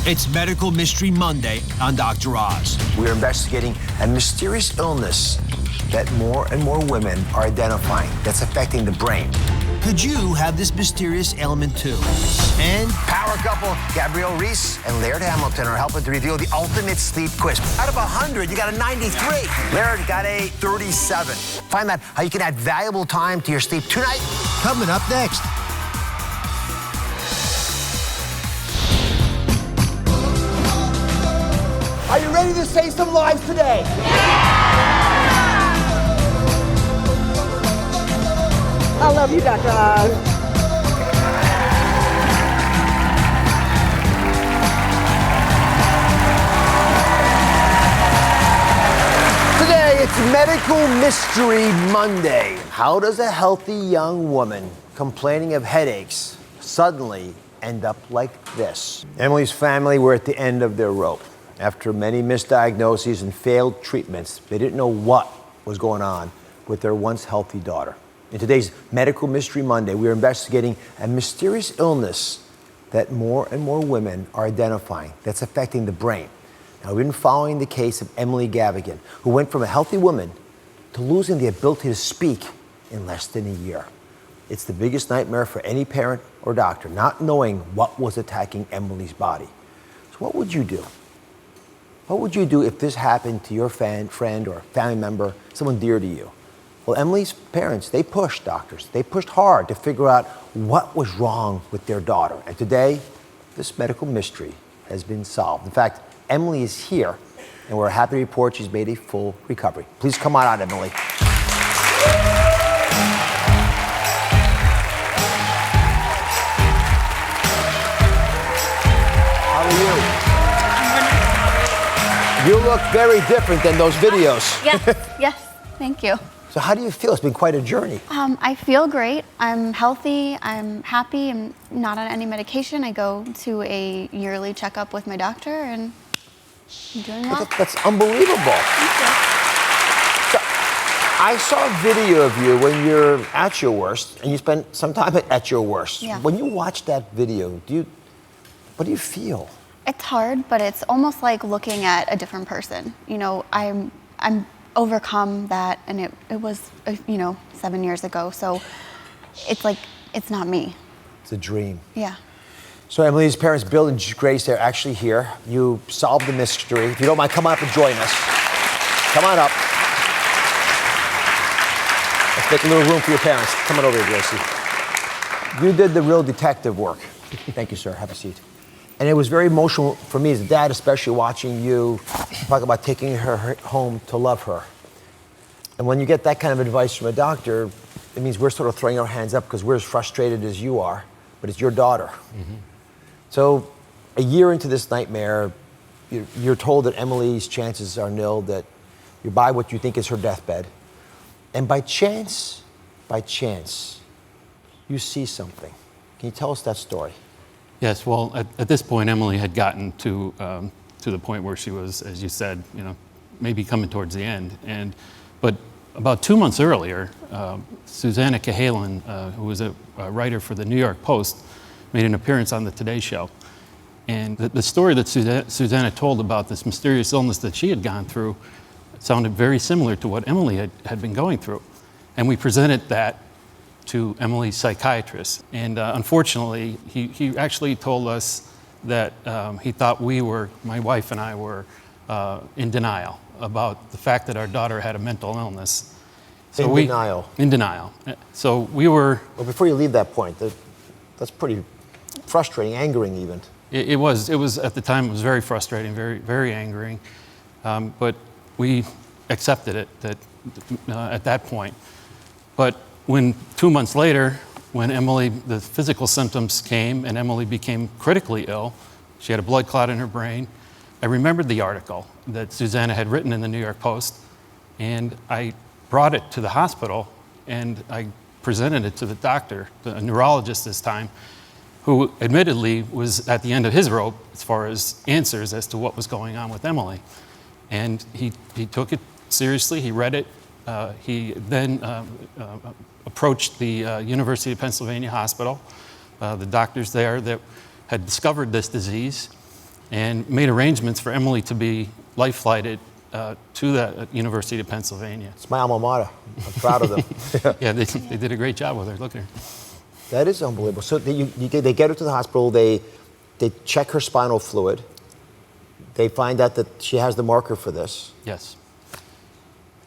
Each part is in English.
It's Medical Mystery Monday on Dr. Oz. We're investigating a mysterious illness that more and more women are identifying that's affecting the brain. Could you have this mysterious ailment too? And Power couple Gabrielle, Reece, and Laird Hamilton are helping to reveal the ultimate sleep quiz. Out of 100, you got a 93. Laird got a 37. Find out how you can add valuable time to your sleep tonight. coming up next. Are you ready to save some lives today? I love you, Dr. Oz. Today, it's Medical Mystery Monday. How does a healthy young woman complaining of headaches suddenly end up like this? Emily's family were at the end of their rope. After many misdiagnoses and failed treatments, they didn't know what was going on with their once healthy daughter. In today's Medical Mystery Monday, we are investigating a mysterious illness that more and more women are identifying that's affecting the brain. Now, we've been following the case of Emily Gavigan, who went from a healthy woman to losing the ability to speak in less than a year. It's the biggest nightmare for any parent or doctor, not knowing what was attacking Emily's body. So what would you do? What would you do if this happened to your friend or family member, someone dear to you? Well, Emily's parents, they pushed doctors. They pushed hard to figure out what was wrong with their daughter. And today, this medical mystery has been solved. In fact, Emily is here, and we're happy to report she's made a full recovery. Please come on out, Emily. How are you? You look very different than those videos. Yes, thank you. So how do you feel? It's been quite a journey. I feel great. I'm healthy. I'm happy. I'm not on any medication. I go to a yearly checkup with my doctor, and I'm doing well. That's unbelievable. Thank you. So, I saw a video of you when you're at your worst, and you spent some time at your worst. Yeah. When you watch that video, what do you feel? It's hard, but it's almost like looking at a different person. You know, I'm overcome that, and it was 7 years ago, so it's like it's not me. It's a dream. Yeah. So Emily's parents, Bill and Grace, are actually here. You solved the mystery. If you don't mind, come on up and join us. Come on up. Let's make a little room for your parents. Come on over here, Gracie. You did the real detective work. Thank you, sir. Have a seat. And it was very emotional for me as a dad, especially watching you talk about taking her home to love her. And when you get that kind of advice from a doctor, it means we're sort of throwing our hands up because we're as frustrated as you are, but it's your daughter. Mm-hmm. So a year into this nightmare, you're told that Emily's chances are nil, that you're by what you think is her deathbed. And by chance, you see something. Can you tell us that story? Yes, well, at this point, Emily had gotten to the point where she was, as you said, maybe coming towards the end. But about 2 months earlier, Susanna Cahalan, who was a writer for the New York Post, made an appearance on the Today Show. And the story that Susanna told about this mysterious illness that she had gone through sounded very similar to what Emily had been going through. And we presented that to Emily's psychiatrist. And unfortunately, he actually told us that he thought my wife and I were in denial about the fact that our daughter had a mental illness. So denial? In denial. So we were... Well, before you leave that point, that's pretty frustrating, angering even. It was, at the time, it was very frustrating, very, very angering. But we accepted it at that point. But when 2 months later, when the physical symptoms came and Emily became critically ill, she had a blood clot in her brain, I remembered the article that Susanna had written in the New York Post, and I brought it to the hospital, and I presented it to the doctor, a neurologist this time, who admittedly was at the end of his rope as far as answers as to what was going on with Emily. And he took it seriously, he read it. He then approached the University of Pennsylvania Hospital, the doctors there that had discovered this disease, and made arrangements for Emily to be life flighted to the University of Pennsylvania. It's my alma mater. I'm proud of them. Yeah, they did a great job with her. Look at her. That is unbelievable. So they get her to the hospital. They check her spinal fluid. They find out that she has the marker for this. Yes.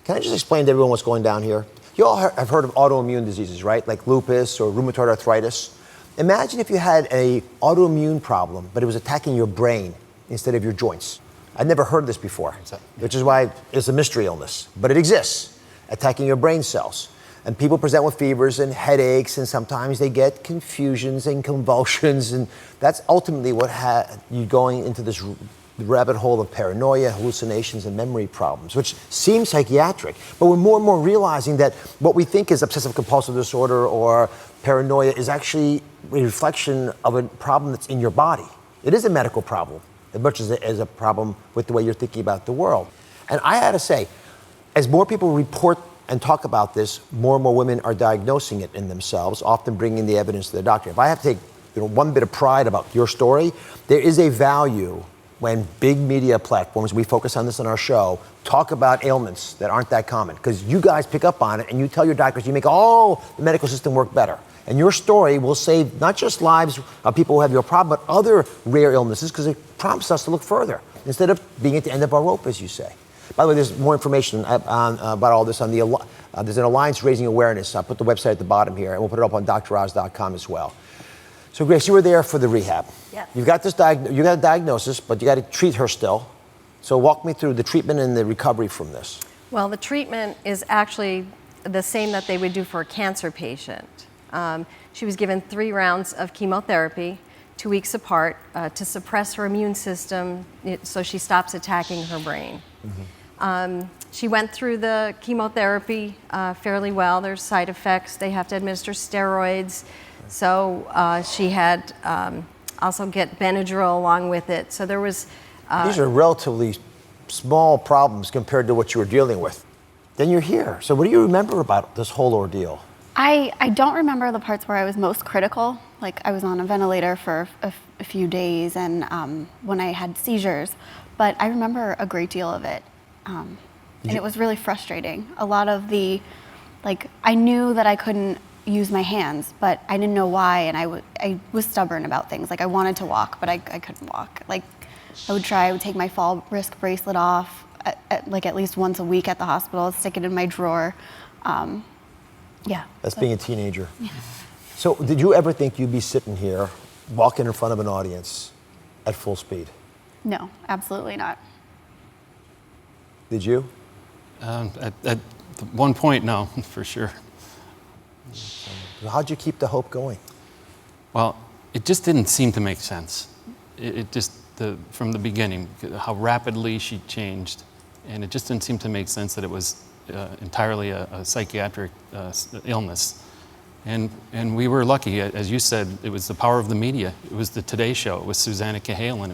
Can I just explain to everyone what's going down here? You all have heard of autoimmune diseases, right? Like lupus or rheumatoid arthritis. Imagine if you had an autoimmune problem, but it was attacking your brain instead of your joints. I'd never heard this before, which is why it's a mystery illness. But it exists, attacking your brain cells. And people present with fevers and headaches, and sometimes they get confusions and convulsions, and that's ultimately what had you going into this rabbit hole of paranoia, hallucinations, and memory problems, which seems psychiatric. But we're more and more realizing that what we think is obsessive compulsive disorder or paranoia is actually a reflection of a problem that's in your body. It is a medical problem, as much as it is a problem with the way you're thinking about the world. And I had to say, as more people report and talk about this, more and more women are diagnosing it in themselves, often bringing the evidence to the doctor. If I have to take one bit of pride about your story, there is a value when big media platforms, we focus on this on our show, talk about ailments that aren't that common. Because you guys pick up on it and you tell your doctors, you make all the medical system work better. And your story will save not just lives of people who have your problem, but other rare illnesses, because it prompts us to look further, instead of being at the end of our rope, as you say. By the way, there's more information about all this on there's an Alliance Raising Awareness. I'll put the website at the bottom here, and we'll put it up on droz.com as well. So Grace, you were there for the rehab. Yes. You got a diagnosis, but you got to treat her still. So walk me through the treatment and the recovery from this. Well, the treatment is actually the same that they would do for a cancer patient. She was given 3 rounds of chemotherapy, 2 weeks apart, to suppress her immune system so she stops attacking her brain. Mm-hmm. She went through the chemotherapy fairly well. There's side effects. They have to administer steroids. So she had also get Benadryl along with it. So there was... These are relatively small problems compared to what you were dealing with. Then you're here. So what do you remember about this whole ordeal? I don't remember the parts where I was most critical. Like I was on a ventilator for a few days and when I had seizures, but I remember a great deal of it. And it was really frustrating. A lot of I knew that I couldn't use my hands, but I didn't know why, and I was stubborn about things. Like I wanted to walk, but I couldn't walk. Like I would take my fall risk bracelet off at least once a week at the hospital, stick it in my drawer. Yeah. That's being a teenager. Yeah. So did you ever think you'd be sitting here, walking in front of an audience at full speed? No, absolutely not. Did you? At one point, no, for sure. How'd you keep the hope going? Well, it just didn't seem to make sense. It just, from the beginning, how rapidly she changed, and it just didn't seem to make sense that it was entirely a psychiatric illness. And we were lucky, as you said, it was the power of the media. It was the Today Show, it was Susanna Cahalan,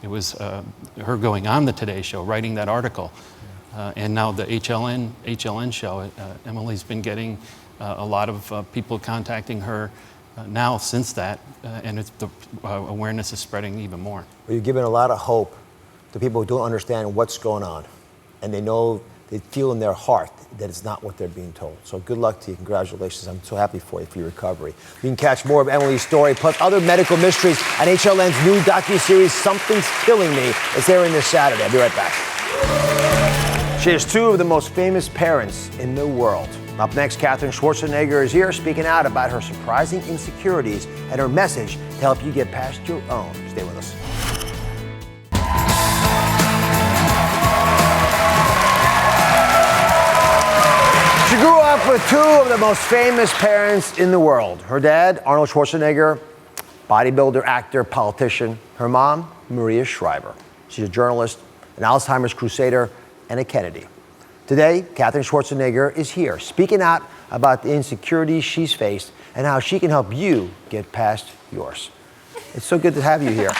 it was her going on the Today Show, writing that article. And now the HLN show, Emily's been getting a lot of people contacting her now since that, and the awareness is spreading even more. Well, you're giving a lot of hope to people who don't understand what's going on, and they feel in their heart that it's not what they're being told. So good luck to you. Congratulations. I'm so happy for you, for your recovery. You can catch more of Emily's story, plus other medical mysteries on HLN's new docuseries, Something's Killing Me. It's airing this Saturday. I'll be right back. She has 2 of the most famous parents in the world. Up next, Katherine Schwarzenegger is here speaking out about her surprising insecurities and her message to help you get past your own. Stay with us. She grew up with 2 of the most famous parents in the world. Her dad, Arnold Schwarzenegger, bodybuilder, actor, politician. Her mom, Maria Shriver. She's a journalist, an Alzheimer's crusader, and a Kennedy. Today, Katherine Schwarzenegger is here, speaking out about the insecurities she's faced and how she can help you get past yours. It's so good to have you here.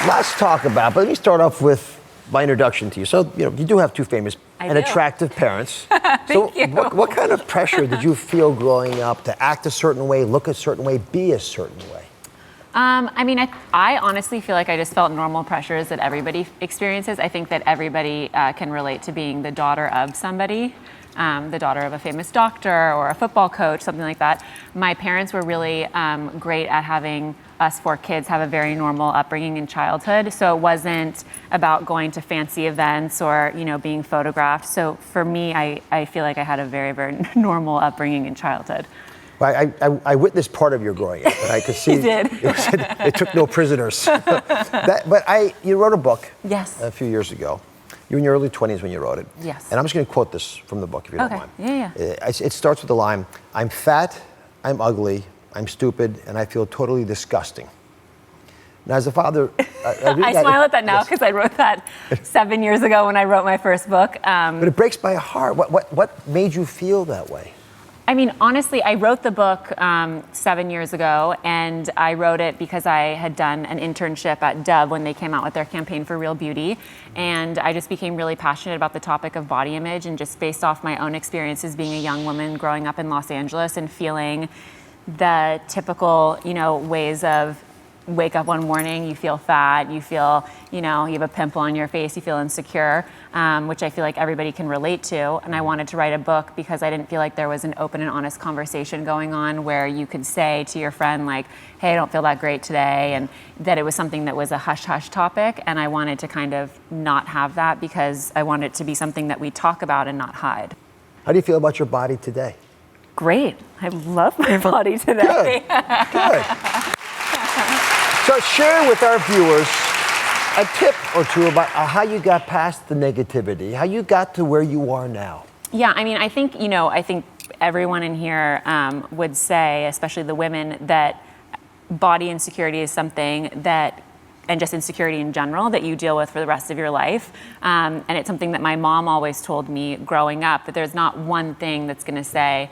Let's talk but let me start off with my introduction to you. So, you do have 2 famous and attractive parents. So what kind of pressure did you feel growing up to act a certain way, look a certain way, be a certain way? I mean, I honestly feel like I just felt normal pressures that everybody experiences. I think that everybody can relate to being the daughter of somebody, the daughter of a famous doctor or a football coach, something like that. My parents were really great at having us four kids have a very normal upbringing in childhood. So it wasn't about going to fancy events or, being photographed. So for me, I feel like I had a very, very normal upbringing in childhood. Well, I witnessed part of your growing up, and I could see You did. It took no prisoners. You wrote a book Yes. a few years ago. You were in your early 20s when you wrote it. Yes. And I'm just going to quote this from the book, if you don't Okay. mind. Yeah. It starts with the line, "I'm fat, I'm ugly, I'm stupid, and I feel totally disgusting." Now, as a father, I smile at that now because I wrote that 7 years ago when I wrote my first book. But it breaks my heart. What made you feel that way? I mean, honestly, I wrote the book 7 years ago, and I wrote it because I had done an internship at Dove when they came out with their campaign for Real Beauty, and I just became really passionate about the topic of body image, and just based off my own experiences being a young woman growing up in Los Angeles and feeling the typical, ways of wake up one morning, you feel fat, you feel, you have a pimple on your face, you feel insecure, which I feel like everybody can relate to. And I wanted to write a book because I didn't feel like there was an open and honest conversation going on where you could say to your friend, like, hey, I don't feel that great today, and that it was something that was a hush-hush topic. And I wanted to kind of not have that because I wanted it to be something that we talk about and not hide. How do you feel about your body today? Great. I love my body today. Good. So share with our viewers a tip or two about how you got past the negativity, how you got to where you are now. Yeah, I mean, I think everyone in here would say, especially the women, that body insecurity is something that, and just insecurity in general, that you deal with for the rest of your life. And it's something that my mom always told me growing up, that there's not one thing that's gonna say,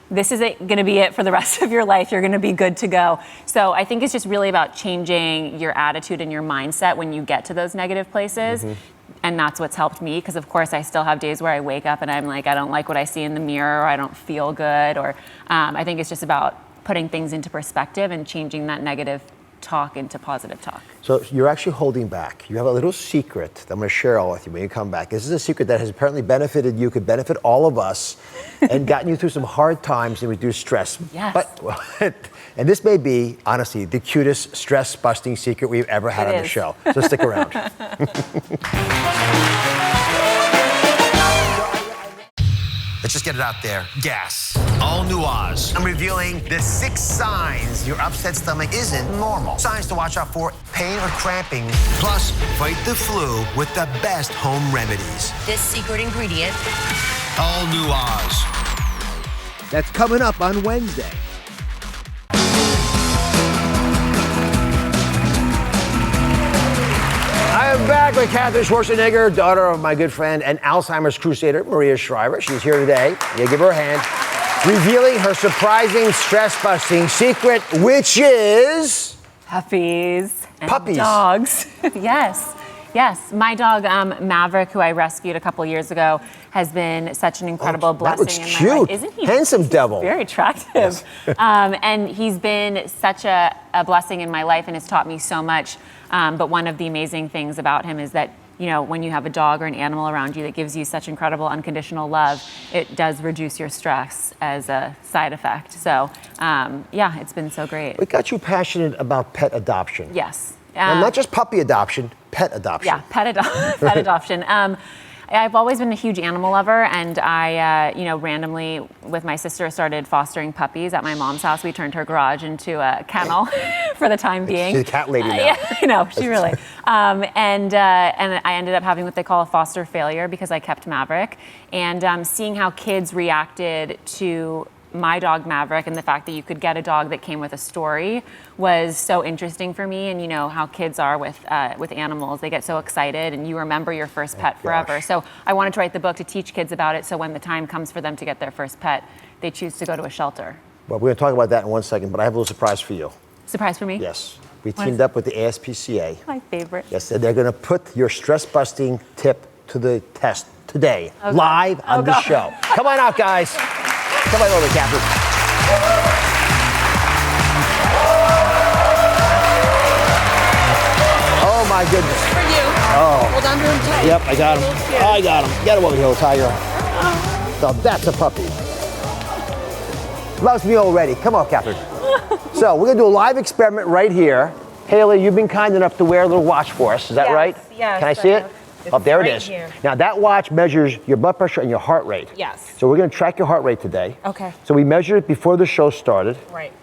this is gonna be it for the rest of your life, you're gonna be good to go. So I think it's just really about changing your attitude and your mindset when you get to those negative places. Mm-hmm. And that's what's helped me, because of course I still have days where I wake up and I'm like, I don't like what I see in the mirror, or I don't feel good, or I think it's just about putting things into perspective and changing that negative talk into positive talk. So you're actually holding back. You have a little secret that I'm going to share all with you when you come back. This is a secret that has apparently benefited you, could benefit all of us, and gotten you through some hard times and reduced stress. Yes. And this may be, honestly, the cutest stress-busting secret we've ever had on the show. So stick around. Let's just get it out there. Gas. All new Oz. I'm revealing the 6 signs your upset stomach isn't normal. Signs to watch out for: pain or cramping. Plus, fight the flu with the best home remedies. This secret ingredient. All new Oz. That's coming up on Wednesday. I am back with Katherine Schwarzenegger, daughter of my good friend and Alzheimer's crusader, Maria Shriver. She's here today. Yeah, give her a hand. Revealing her surprising, stress-busting secret, which is... Puppies. And puppies. Dogs. Yes. My dog, Maverick, who I rescued a couple years ago, has been such an incredible blessing in my life. Isn't he? Handsome devil. Very attractive. Yes. And he's been such a blessing in my life and has taught me so much. But one of the amazing things about him is that, when you have a dog or an animal around you that gives you such incredible unconditional love, it does reduce your stress as a side effect. So, it's been so great. What got you passionate about pet adoption? Yes. And not just puppy adoption, pet adoption. Yeah, pet adoption. I've always been a huge animal lover, and I, randomly with my sister started fostering puppies at my mom's house. We turned her garage into a kennel for the time being. She's a cat lady now. Yeah, I know, she really. And I ended up having what they call a foster failure because I kept Maverick, and seeing how kids reacted to my dog Maverick and the fact that you could get a dog that came with a story was so interesting for me. And how kids are with animals, they get so excited and you remember your first pet forever. So I wanted to write the book to teach kids about it, so when the time comes for them to get their first pet, they choose to go to a shelter. Well, we're going to talk about that in one second, but I have a little surprise for you. Surprise for me? Yes. We teamed up with the ASPCA. My favorite. Yes, and they're going to put your stress-busting tip to the test today, live on the show. Come on out, guys. Come on over, Katherine. Oh, my goodness. For you. Oh. Hold on to him tight. Yep, I got him. I got him. Get him over here, little tiger. So that's a puppy. Loves me already. Come on, Katherine. So we're going to do a live experiment right here. Haley, you've been kind enough to wear a little watch for us. Is that right? Yes. Can I see it? Oh, there it right is. here. Now that watch measures your blood pressure and your heart rate. Yes. So we're going to track your heart rate today. Okay. So we measured it before the show started. Right.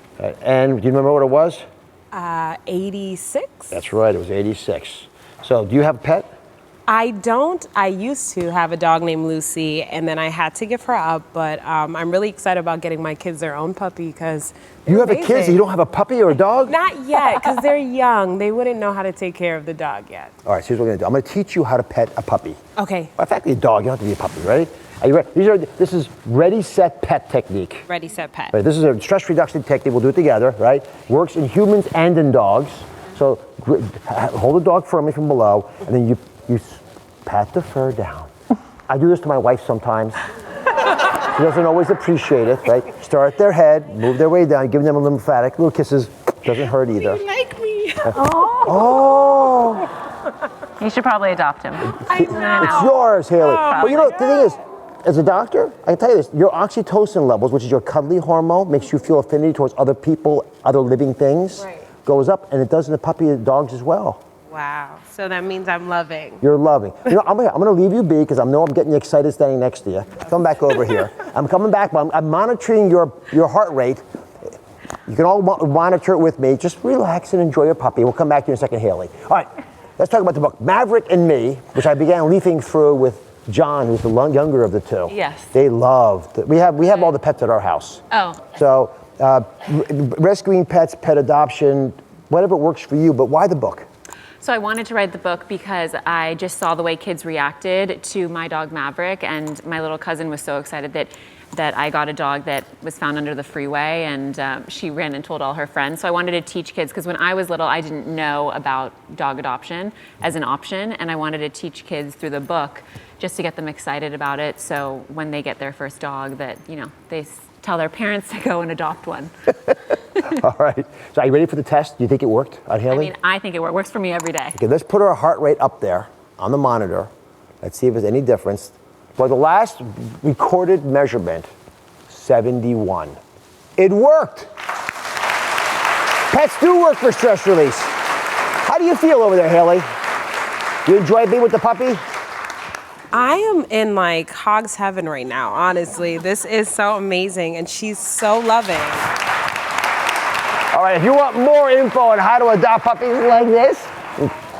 And do you remember what it was? 86? That's right, it was 86. So do you have a pet? I don't. I used to have a dog named Lucy, and then I had to give her up, but I'm really excited about getting my kids their own puppy because You have a kid, so you don't have a puppy or a dog? Not yet, because they're young. They wouldn't know how to take care of the dog yet. All right, so here's what we're going to do. I'm going to teach you how to pet a puppy. Okay. Well, in fact, a dog, you don't have to be a puppy, ready? Are you ready? This is ready, set, pet technique. Ready, set, pet. Right, this is a stress reduction technique. We'll do it together, right? Works in humans and in dogs. So hold the dog firmly from below, and then you pat the fur down. I do this to my wife sometimes. She doesn't always appreciate it, right? Start at their head, move their way down, give them a lymphatic, little kisses. Doesn't hurt either. You like me. Oh. You should probably adopt him. I know. It's yours, Haley. But you know, the thing is, as a doctor, I can tell you this, your oxytocin levels, which is your cuddly hormone, makes you feel affinity towards other people, other living things, goes up, and it does in the puppy and dogs as well. Wow. So that means I'm loving. You're loving. You know, I'm gonna leave you be because I know I'm getting you excited standing next to you. Come back over here. I'm coming back, but I'm monitoring your heart rate. You can all monitor it with me. Just relax and enjoy your puppy. We'll come back to you in a second, Haley. All right, let's talk about the book, Maverick and Me, which I began leafing through with John, who's the younger of the two. Yes. They loved it. We have all the pets at our house. Oh. So rescuing pets, pet adoption, whatever works for you, but why the book? So I wanted to write the book because I just saw the way kids reacted to my dog Maverick, and my little cousin was so excited that I got a dog that was found under the freeway, and she ran and told all her friends. So I wanted to teach kids, because when I was little, I didn't know about dog adoption as an option, and I wanted to teach kids through the book just to get them excited about it, so when they get their first dog that, you know, they tell their parents to go and adopt one. All right. So are you ready for the test? Do you think it worked on Haley? I mean, I think it works for me every day. Okay, let's put our heart rate up there on the monitor. Let's see if there's any difference. For the last recorded measurement, 71. It worked. Pets do work for stress release. How do you feel over there, Haley? You enjoy being with the puppy? I am in like hog's heaven right now, honestly. This is so amazing, and she's so loving. All right, if you want more info on how to adopt puppies like this,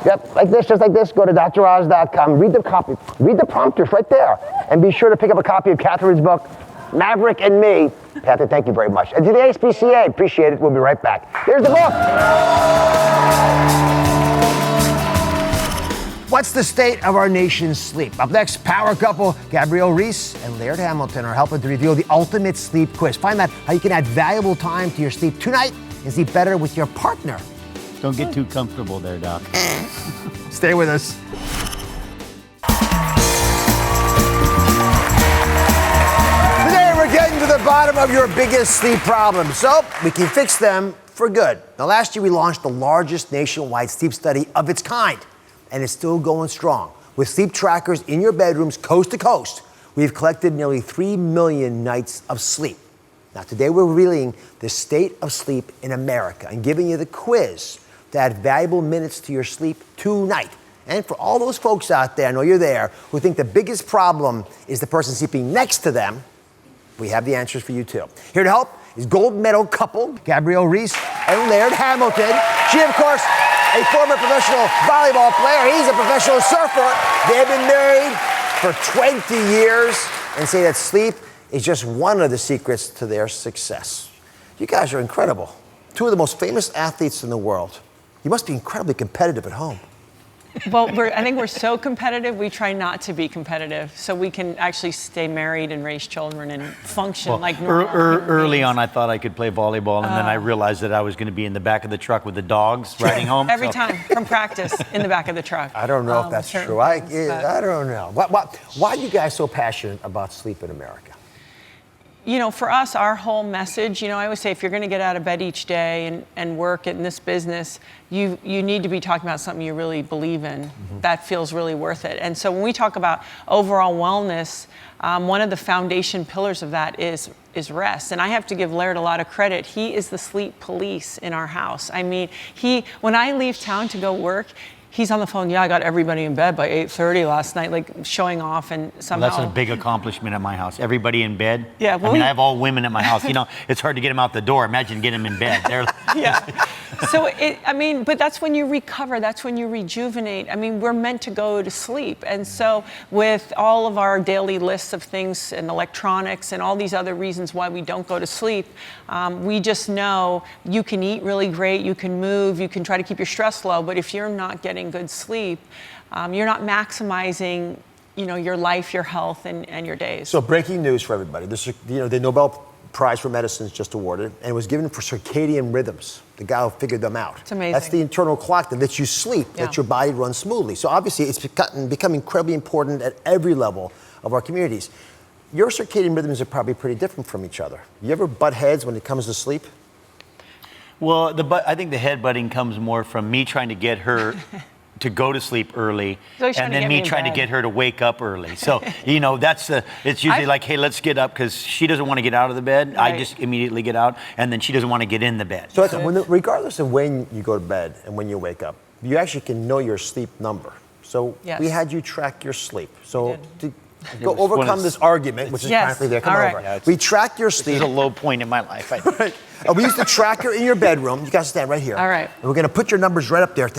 yep, like this, just like this, go to droz.com, read the copy, read the prompters right there, and be sure to pick up a copy of Katherine's book, Maverick and Me. Katherine, thank you very much. And to the HPCA, appreciate it. We'll be right back. Here's the book. What's the state of our nation's sleep? Up next, power couple Gabrielle, Reece, and Laird Hamilton are helping to reveal the ultimate sleep quiz. Find out how you can add valuable time to your sleep tonight and sleep better with your partner. Don't get too comfortable there, Doc. Stay with us. Today, we're getting to the bottom of your biggest sleep problems, so we can fix them for good. Now, last year, we launched the largest nationwide sleep study of its kind, and it's still going strong. With sleep trackers in your bedrooms coast to coast, we've collected nearly 3 million nights of sleep. Now, today we're revealing the state of sleep in America and giving you the quiz to add valuable minutes to your sleep tonight. And for all those folks out there, I know you're there, who think the biggest problem is the person sleeping next to them, we have the answers for you too. Here to help is gold medal couple Gabrielle, Reece, and Laird Hamilton. She, of course, a former professional volleyball player. He's a professional surfer. They've been married for 20 years and say that sleep is just one of the secrets to their success. You guys are incredible. Two of the most famous athletes in the world. You must be incredibly competitive at home. Well, I think we're so competitive, we try not to be competitive, so we can actually stay married and raise children and function like normal human Early beings. on, I thought I could play volleyball, and then I realized that I was going to be in the back of the truck with the dogs riding home. Every time, from practice, in the back of the truck. I don't know if that's certain true. I things, but- don't know. Why are you guys so passionate about sleep in America? You know, for us, our whole message, you know, I always say if you're going to get out of bed each day and work in this business, you need to be talking about something you really believe in. That feels really worth it. And so when we talk about overall wellness, one of the foundation pillars of that is rest. And I have to give Laird a lot of credit. He is the sleep police in our house. I mean, when I leave town to go work, he's on the phone. Yeah, I got everybody in bed by 8:30 last night, like showing off, and somehow. Well, that's a big accomplishment at my house. Everybody in bed. Yeah, well, I mean, I have all women at my house. You know, it's hard to get them out the door. Imagine getting them in bed. Yeah. So, but that's when you recover. That's when you rejuvenate. I mean, we're meant to go to sleep. And so with all of our daily lists of things and electronics and all these other reasons why we don't go to sleep, we just know you can eat really great, you can move, you can try to keep your stress low, but if you're not getting good sleep, you're not maximizing, you know, your life, your health, and your days. So breaking news for everybody. The Nobel Prize for Medicine is just awarded, and it was given for circadian rhythms. The guy who figured them out. It's amazing. That's the internal clock that lets you sleep, that your body runs smoothly. So obviously it's become incredibly important at every level of our communities. Your circadian rhythms are probably pretty different from each other. You ever butt heads when it comes to sleep? Well, I think the headbutting comes more from me trying to get her to go to sleep early, and then me trying to get her to wake up early. So, you know, it's usually like, hey, let's get up, because she doesn't want to get out of the bed. Right. I just immediately get out, and then she doesn't want to get in the bed. So regardless of when you go to bed and when you wake up, you actually can know your sleep number. So we had you track your sleep. So to go overcome this argument, which is currently there, come over. Yeah, we track your sleep. This is a low point in my life. Right. We used to track her in your bedroom. You guys stand right here. All right. And we're going to put your numbers right up there.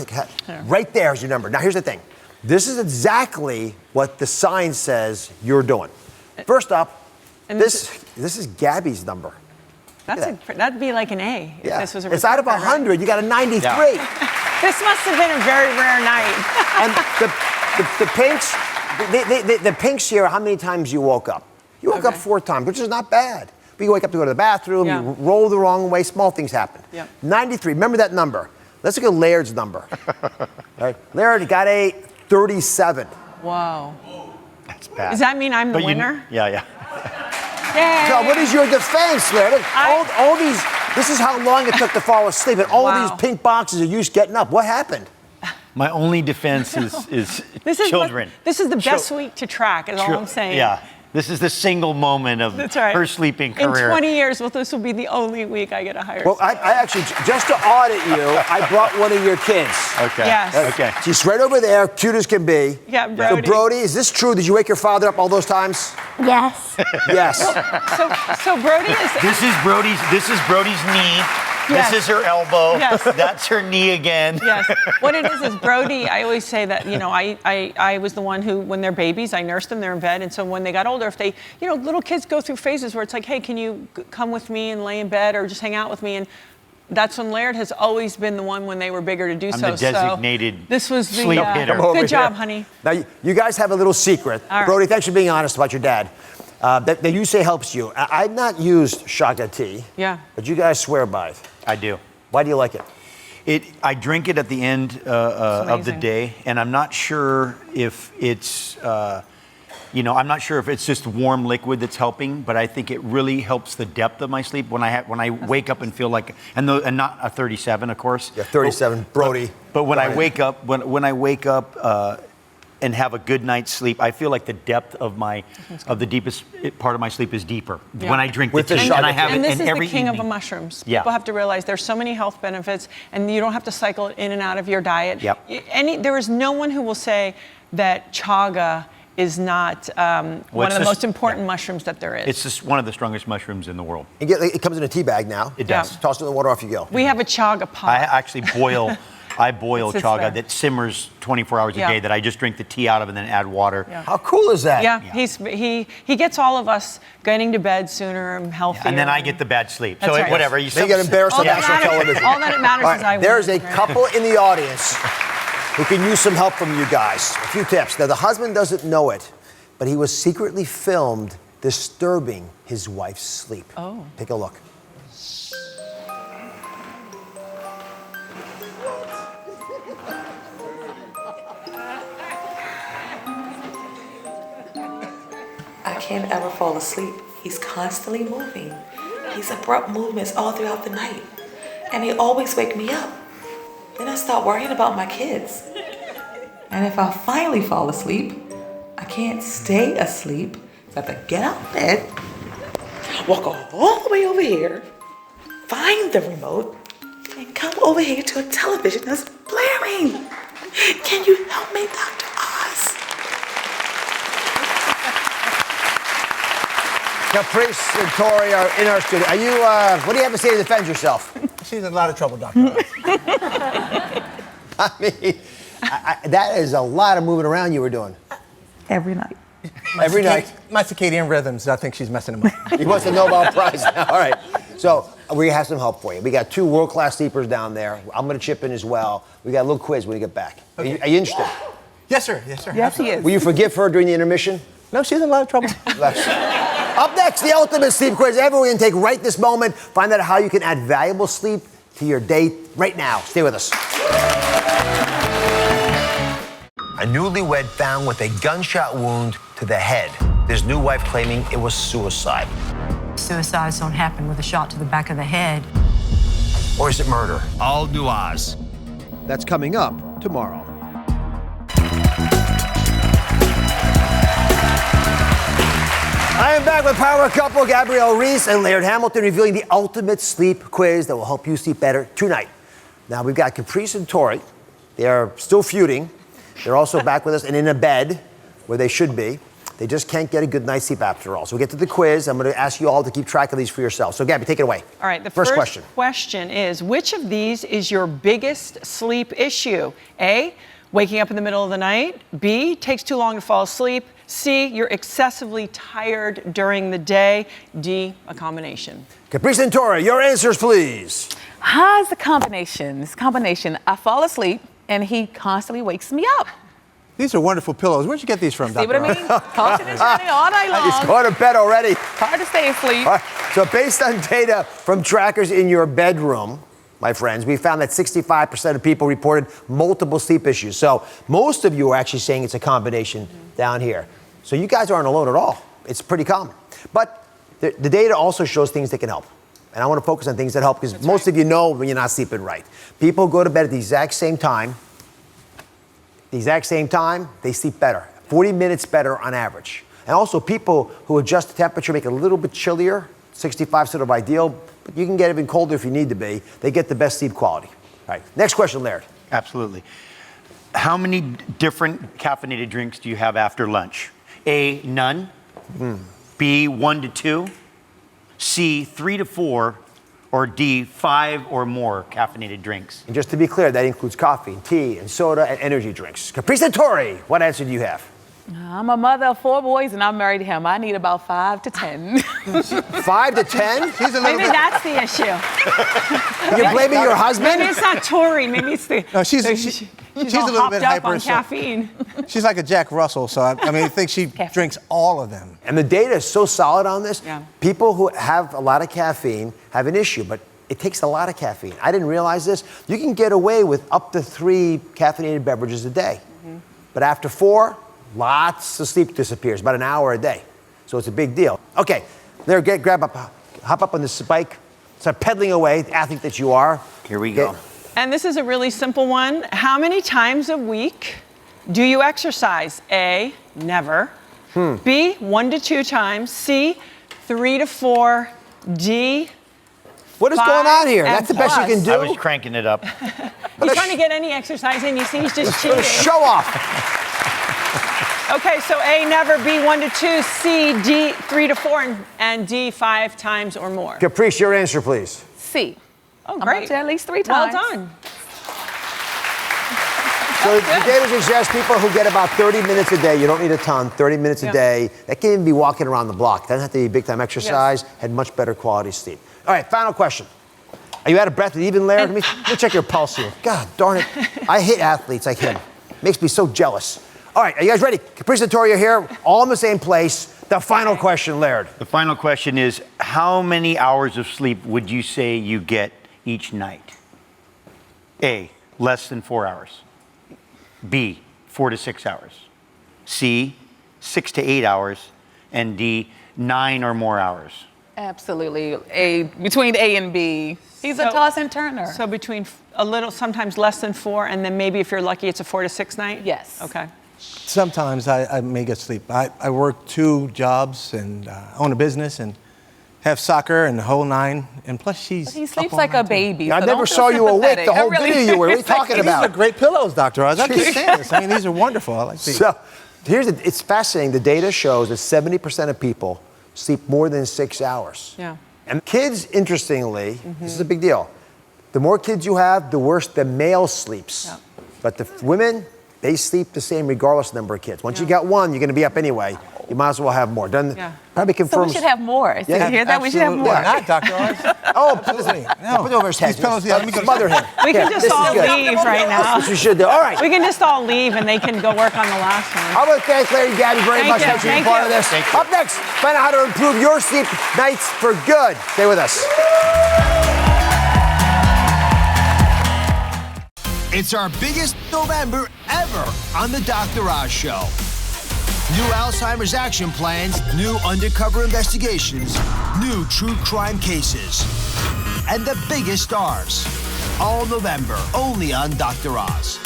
Right there is your number. Now, here's the thing. This is exactly what the sign says you're doing. First up, this is Gabby's number. That'd be like an A if this was a it's out of 100. Right? You got a 93. Yeah. This must have been a very rare night. And the pinks, the pinks here, how many times you woke up? You woke up 4 times, which is not bad. But you wake up to go to the bathroom, you roll the wrong way, small things happen. 93, remember that number. Let's look at Laird's number. Right? Laird got a 37. Wow. That's bad. Does that mean I'm the winner? Yeah. Yay. So what is your defense, Laird? All these, this is how long it took to fall asleep, and all these pink boxes are you just getting up. What happened? My only defense is children. This is the best week to track, is all I'm saying. Yeah. This is the single moment of her sleeping career. In 20 years, this will be the only week I get a higher score. I actually, just to audit you, I brought one of your kids. Okay. Yes. Okay. She's right over there, cute as can be. Yeah, Brody. So Brody, is this true? Did you wake your father up all those times? Yes. Yes. So Brody is... This is Brody's knee. Yes. This is her elbow. Yes. That's her knee again. Yes. What it is Brody, I always say that, you know, I was the one who, when they're babies, I nursed them, they're in bed. And so when they got older, if they, you know, little kids go through phases where it's like, hey, can you come with me and lay in bed or just hang out with me? And that's when Laird has always been the one when they were bigger to do so. I'm the designated this was the, sleep hitter. Good job, honey. Now, you guys have a little secret. Right. Brody, thanks for being honest about your dad. That you say helps you. I've not used Shaga tea. Yeah. But you guys swear by it. I do. Why do you like it? I drink it at the end of the day, and I'm not sure if it's, I'm not sure if it's just warm liquid that's helping, but I think it really helps the depth of my sleep when I wake up and feel like, and not a 37, of course. Yeah, 37, Brody. But when I wake up, when I wake up and have a good night's sleep, I feel like the depth of the deepest part of my sleep is deeper when I drink the tea. And I have and it this is every the king evening. of the mushrooms. Yeah. People have to realize there's so many health benefits, and you don't have to cycle it in and out of your diet. Yep. There is no one who will say that chaga is not one of the most important mushrooms that there is. It's just one of the strongest mushrooms in the world. It comes in a tea bag now. It does. Toss it in the water, off you go. We have a chaga pot. I actually boil. I boil chaga there. that simmers 24 hours a day that I just drink the tea out of and then add water. Yeah. How cool is that? Yeah. He gets all of us getting to bed sooner and healthier. And then I get the bad sleep. That's So right. whatever. They get embarrassed on national television. All that matters is I There's a win, right? couple in the audience who can use some help from you guys. A few tips. Now, the husband doesn't know it, but he was secretly filmed disturbing his wife's sleep. Oh. Take a look. I can't ever fall asleep. He's constantly moving. He's abrupt movements all throughout the night. And he always wake me up. Then I start worrying about my kids. And if I finally fall asleep, I can't stay asleep. So I have to get out of bed, walk all the way over here, find the remote, and come over here to a television that's blaring. Can you help me, Dr. Oz? Caprice and Tori are in our studio. Are you, what do you have to say to defend yourself? She's in a lot of trouble, Dr. Oz. I mean, that is a lot of moving around you were doing. Every night. Every night. My circadian rhythms, I think she's messing them up. He wants a Nobel Prize now. All right. So we have some help for you. We got 2 world-class sleepers down there. I'm going to chip in as well. We got a little quiz when we get back. Okay. Are you interested? Yes, sir. Yes, sir. Yes, he is. Will you forgive her during the intermission? No, she's in a lot of trouble. Up next, the ultimate sleep quiz. Everyone can take right this moment. Find out how you can add valuable sleep to your day right now. Stay with us. A newlywed found with a gunshot wound to the head. His new wife claiming it was suicide. Suicides don't happen with a shot to the back of the head. Or is it murder? All new Oz. That's coming up tomorrow. I am back with power couple Gabrielle, Reece, and Laird Hamilton revealing the ultimate sleep quiz that will help you sleep better tonight. Now, we've got Caprice and Tori. They are still feuding. They're also back with us and in a bed where they should be. They just can't get a good night's sleep after all. So we'll get to the quiz. I'm going to ask you all to keep track of these for yourselves. So, Gabby, take it away. All right, the first question is, which of these is your biggest sleep issue? A, waking up in the middle of the night. B, takes too long to fall asleep. C, you're excessively tired during the day. D, a combination. Caprice and Tori, your answers, please. It's a combination. It's a combination. I fall asleep, and he constantly wakes me up. These are wonderful pillows. Where'd you get these from, See Dr. what I mean? Tossing and turning all night long. He's going to bed already. Hard to stay asleep. All right. So based on data from trackers in your bedroom, my friends, we found that 65% of people reported multiple sleep issues. So most of you are actually saying it's a combination down here. So you guys aren't alone at all. It's pretty common. But the data also shows things that can help. And I want to focus on things that help because most of you know when you're not sleeping right. People go to bed at the exact same time. The exact same time, they sleep better. 40 minutes better on average. And also people who adjust the temperature, make it a little bit chillier, 65 sort of ideal, but you can get even colder if you need to be. They get the best sleep quality. All right, next question, Laird. Absolutely. How many different caffeinated drinks do you have after lunch? A, none. B, 1 to 2. C, 3 to 4. Or D, 5 or more caffeinated drinks. And just to be clear, that includes coffee, tea, and soda, and energy drinks. Caprice and Tori, what answer do you have? I'm a mother of 4 boys, and I'm married to him. I need about 5 to 10. 5 to 10? Maybe that's the issue. You're blaming your husband? Maybe it's not Tori. Maybe it's the. No, she's all a little bit hopped up hyper. on caffeine. She's like a Jack Russell, so I mean, I think she drinks all of them. And the data is so solid on this. Yeah. People who have a lot of caffeine have an issue, but it takes a lot of caffeine. I didn't realize this. You can get away with up to 3 caffeinated beverages a day. But after 4, lots of sleep disappears, about an hour a day. So it's a big deal. Okay, there, hop up on this bike, start pedaling away, the athlete that you are. Here we go. And this is a really simple one. How many times a week do you exercise? A, never. B, 1 to 2 times. C, 3 to 4. D, what is going on here? That's the best you can do. I was cranking it up. He's trying to get any exercise in. You see, he's just cheating. Show off. Okay, so A, never. B, 1 to 2. C, D, 3 to 4. And D, 5 times or more. Caprice, your answer, please. C. Oh, I'm great. up to at least 3 times. Well done. So the data suggests people who get about 30 minutes a day, you don't need a ton, 30 minutes a day, that can even be walking around the block. Doesn't have to be big time exercise, had much better quality sleep. All right, final question. Are you out of breath even, Laird? Let me check your pulse here. God darn it. I hate athletes like him. Makes me so jealous. All right, are you guys ready? Caprice and Tori are here, all in the same place. The final question, Laird. The final question is, how many hours of sleep would you say you get each night? A, less than 4 hours. B, 4 to 6 hours. C, 6 to 8 hours. And D, 9 or more hours. Absolutely. Between A and B. He's a toss and turner. So between a little, sometimes less than 4, and then maybe if you're lucky, it's a 4 to 6 night? Yes. Okay. Sometimes I may get sleep. I work 2 jobs and own a business and have soccer and the whole 9. And plus He sleeps like a baby. I so never don't saw feel you awake sympathetic. the whole I really- video you were. What are you talking about? These are great pillows, Dr. Oz. I keep saying this. I mean, these are wonderful. I like these. So it's fascinating. The data shows that 70% of people sleep more than 6 hours. Yeah. And kids, interestingly, this is a big deal. The more kids you have, the worse the male sleeps. Yeah. But the women, they sleep the same regardless of the number of kids. Once you got one, you're going to be up anyway. You might as well have more. Probably So confirms. we should have more. So you hear that? We should have more. Not, Dr. Oz. Oh, put it over his head. These pillows, yeah, let me go. Mother him. We can just all leave right now. That's what you should do. All right. We can just all leave and they can go work on the last one. I want to thank Larry and Gabby very much for being part of this. Up next, find out how to improve your sleep nights for good. Stay with us. It's our biggest November ever on the Dr. Oz Show. New Alzheimer's action plans, new undercover investigations, new true crime cases, and the biggest stars. All November, only on Dr. Oz.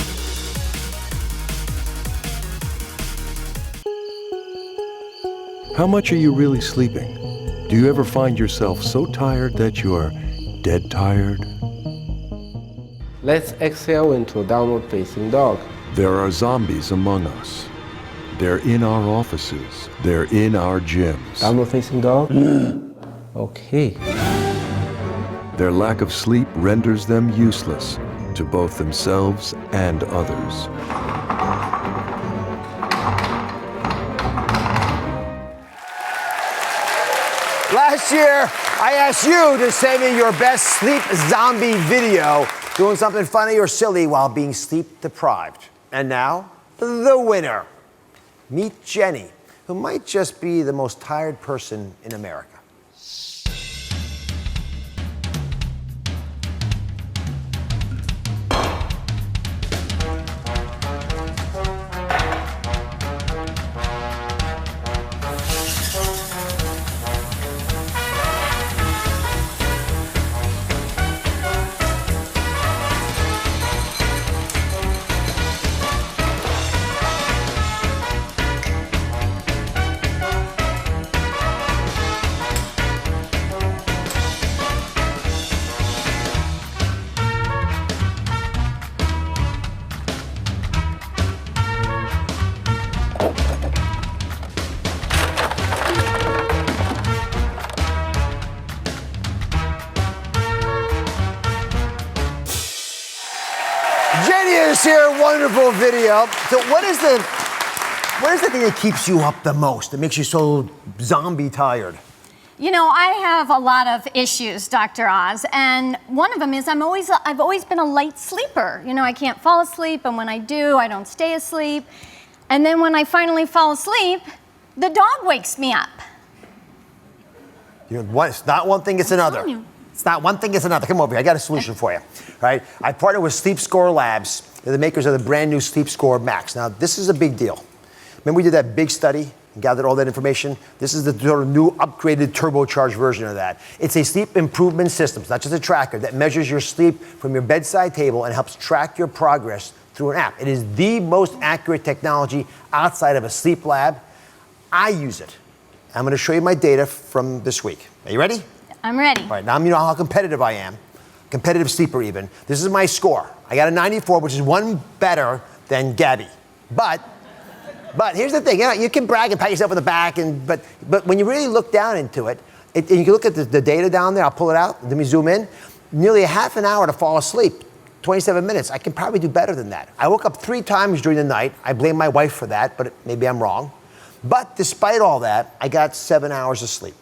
How much are you really sleeping? Do you ever find yourself so tired that you're dead tired? Let's exhale into downward facing dog. There are zombies among us. They're in our offices. They're in our gyms. Downward facing dog. Okay. Their lack of sleep renders them useless to both themselves and others. Last year, I asked you to send me your best sleep zombie video, doing something funny or silly while being sleep deprived. And now, the winner. Meet Jenny, who might just be the most tired person in America. Here, wonderful video. So what is the thing that keeps you up the most, that makes you so zombie tired? You know, I have a lot of issues, Dr. Oz, and one of them is I've always been a light sleeper. You know, I can't fall asleep, and when I do, I don't stay asleep. And then when I finally fall asleep, the dog wakes me up. It's not one thing, it's another. It's not one thing, it's another. Come over here, I got a solution for you. Right? I partnered with Sleep Score Labs. They're the makers of the brand new Sleep Score Max. Now, this is a big deal. Remember we did that big study and gathered all that information? This is the sort of new upgraded turbocharged version of that. It's a sleep improvement system. It's not just a tracker that measures your sleep from your bedside table and helps track your progress through an app. It is the most accurate technology outside of a sleep lab. I use it. I'm going to show you my data from this week. Are you ready? I'm ready. All right, now you know how competitive I am. Competitive sleeper even. This is my score. I got a 94, which is one better than Gabby. But here's the thing, you can brag and pat yourself on the back, but when you really look down into it, and you can look at the data down there, I'll pull it out, let me zoom in, nearly a half an hour to fall asleep, 27 minutes. I can probably do better than that. I woke up 3 times during the night. I blame my wife for that, but maybe I'm wrong. But despite all that, I got 7 hours of sleep,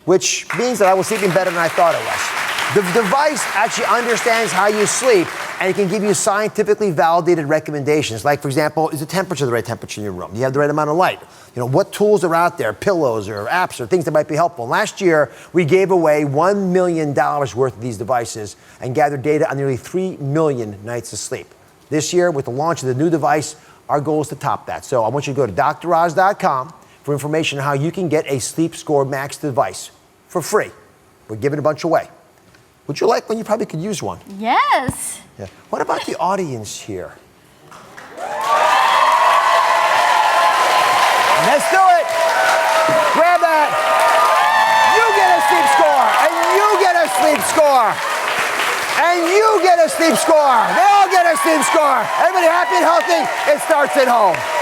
which means that I was sleeping better than I thought I was. The device actually understands how you sleep, and it can give you scientifically validated recommendations. Like, for example, is the temperature the right temperature in your room? Do you have the right amount of light? You know, what tools are out there, pillows or apps or things that might be helpful. Last year, we gave away $1 million worth of these devices and gathered data on nearly 3 million nights of sleep. This year, with the launch of the new device, our goal is to top that. So I want you to go to droz.com for information on how you can get a Sleep Score Max device for free. We're giving a bunch away. Would you like one? You probably could use one. Yes. Yeah. What about the audience here? Let's do it. Grab that. You get a sleep score, and you get a sleep score. And you get a sleep score. They all get a sleep score. Everybody happy and healthy? It starts at home.